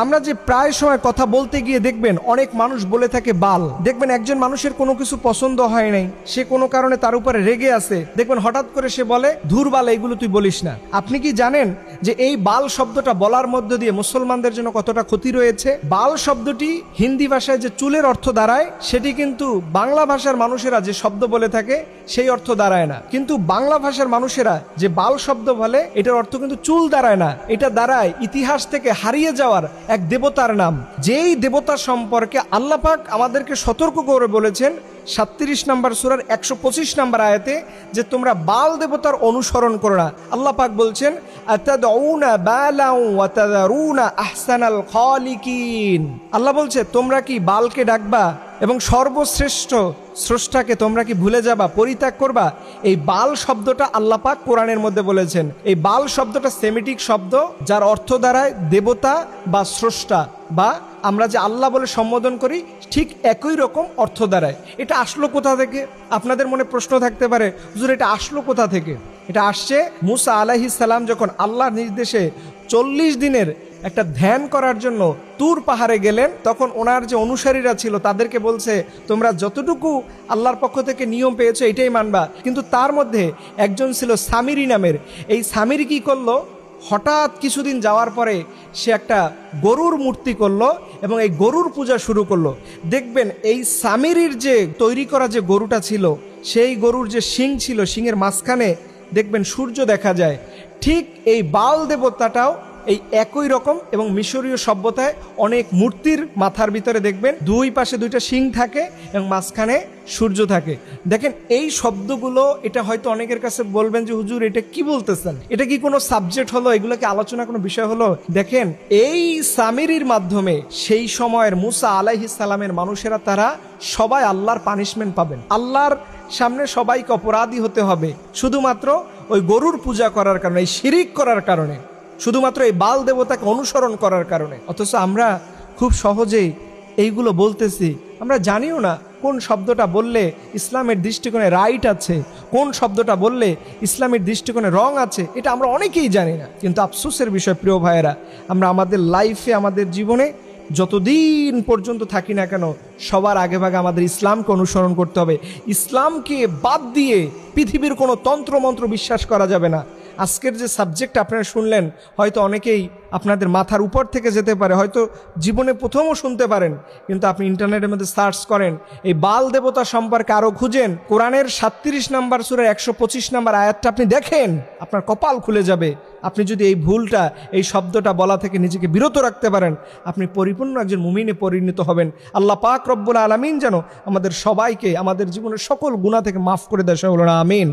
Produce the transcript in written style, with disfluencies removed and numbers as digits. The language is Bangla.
আমরা যে প্রায় সময় কথা বলতে গিয়ে দেখবেন অনেক মানুষ বলে থাকে বাল। দেখবেন একজন মানুষের কোনো কিছু পছন্দ হয় নাই, সে কোনো কারণে তার উপরে রেগে আছে, দেখবেন হঠাৎ করে সে বলে ধুর বাল, এইগুলো তুই বলিস না। আপনি কি জানেন যে এই বাল শব্দটা বলার মধ্য দিয়ে মুসলমানদের জন্য কতটা ক্ষতি রয়েছে? বাল শব্দটি হিন্দি ভাষায় যে চুলের অর্থ দাঁড়ায়, সেটি কিন্তু বাংলা ভাষার মানুষেরা যে শব্দ বলে থাকে সেই অর্থ দাঁড়ায় না। কিন্তু বাংলা ভাষার মানুষেরা যে বাল শব্দ বলে, এটার অর্থ কিন্তু চুল দাঁড়ায় না, এটা দাঁড়ায় ইতিহাস থেকে হারিয়ে যাওয়ার এক দেবতার নাম। যেই দেবতা সম্পর্কে আল্লাহ পাক আমাদেরকে সতর্ক করে বলেছেন 37 নম্বর সূরার 125 নম্বর আয়াতে যে তোমরা বাল দেবতার অনুসরণ করো না। আল্লাহ পাক বলছেন আতাদউনা বালাউ ওয়া তাযারুনা আহসানাল খালিকিন। আল্লাহ বলছে তোমরা কি বালকে ডাকবা এবং সর্বশ্রেষ্ঠ স্রষ্টাকে তোমরা কি ভুলে যাবা, পরিত্যাগ করবা? এই বাল শব্দটা আল্লাহ পাক কোরআনের মধ্যে বলেছেন। এই বাল শব্দটা সেমিটিক শব্দ, যার অর্থ দাঁড়ায় দেবতা বা স্রষ্টা, বা আমরা যে আল্লাহ বলে সম্বোধন করি ঠিক একই রকম অর্থ দাঁড়ায়। এটা আসলো কোথা থেকে? আপনাদের মনে প্রশ্ন থাকতে পারে, হুজুর এটা আসলো কোথা থেকে? এটা আসছে মুসা আলাইহিস সালাম যখন আল্লাহর নির্দেশে 40 দিনের একটা ধ্যান করার জন্য তুর পাহাড়ে গেলেন, তখন ওনার যে অনুসারীরা ছিল তাদেরকে বলছে তোমরা যতটুকু আল্লাহর পক্ষ থেকে নিয়ম পেয়েছো এটাই মানবা। কিন্তু তার মধ্যে একজন ছিল সামিরি নামের। এই সামিরি কি করলো, হঠাৎ কিছুদিন যাওয়ার পরে সে একটা গরুর মূর্তি করলো এবং এই গরুর পূজা শুরু করলো। দেখবেন এই সামিরির যে তৈরি করা যে গরুটা ছিল, সেই গরুর যে শিং ছিল, শিংয়ের মাঝখানে দেখবেন সূর্য দেখা যায়। ঠিক এই বাল দেবতাটাও এই একই রকম, এবং মিশরীয় সভ্যতায় অনেক মূর্তির মাথার ভিতরে দেখবেন দুই পাশে দুইটা শিং থাকে এবং মাঝখানে সূর্য থাকে। দেখেন এই শব্দগুলো, এটা হয়তো অনেকের কাছে বলবেন যে হুজুর এটা কি বলতেছেন, এটা কি কোনো সাবজেক্ট হলো, এগুলো কি আলোচনা কোনো বিষয় হলো? দেখেন এই সামিরির মাধ্যমে সেই সময়ের মুসা আলাইহিস সালামের মানুষেরা তারা সবাই আল্লাহর পানিশমেন্ট পাবেন। আল্লাহর সামনে সবাইকে অপরাধী হতে হবে শুধুমাত্র ওই গরুর পূজা করার কারণে, এই শিরিক করার কারণে, শুধুমাত্র এই বাল দেবতাকে অনুসরণ করার কারণে। অথচ আমরা খুব সহজেই এইগুলো বলতেছি, আমরা জানিও না কোন শব্দটা বললে ইসলামের দৃষ্টিকোণে রাইট আছে, কোন শব্দটা বললে ইসলামের দৃষ্টিকোণে রং আছে, এটা আমরা অনেকেই জানি না। কিন্তু আফসোসের বিষয় প্রিয় ভাইয়েরা, আমরা আমাদের লাইফে, আমাদের জীবনে যতদিন পর্যন্ত থাকি না কেন, সবার আগে ভাগে আমাদের ইসলামকে অনুসরণ করতে হবে। ইসলামকে বাদ দিয়ে পৃথিবীর কোনো তন্ত্রমন্ত্র বিশ্বাস করা যাবে না। আজকের যে সাবজেক্ট আপনারা শুনলেন, হয়তো অনেকেই আপনাদের মাথার উপর থেকে যেতে পারে, হয়তো জীবনে প্রথমও শুনতে পারেন, কিন্তু আপনি ইন্টারনেটের মধ্যে সার্চ করেন, এই বাল দেবতা সম্পর্কে আরও খুঁজেন, কোরআনের 37 নম্বর সূরার 125 নম্বর আয়াতটা আপনি দেখেন, আপনার কপাল খুলে যাবে। আপনি যদি এই ভুলটা, এই শব্দটা বলা থেকে নিজেকে বিরত রাখতে পারেন, আপনি পরিপূর্ণ একজন মুমিনে পরিণত হবেন। আল্লাহ পাক রব্বুল আলামিন যেন আমাদের সবাইকে আমাদের জীবনের সকল গুনাহ থেকে মাফ করে দেয়। সকল আমিন।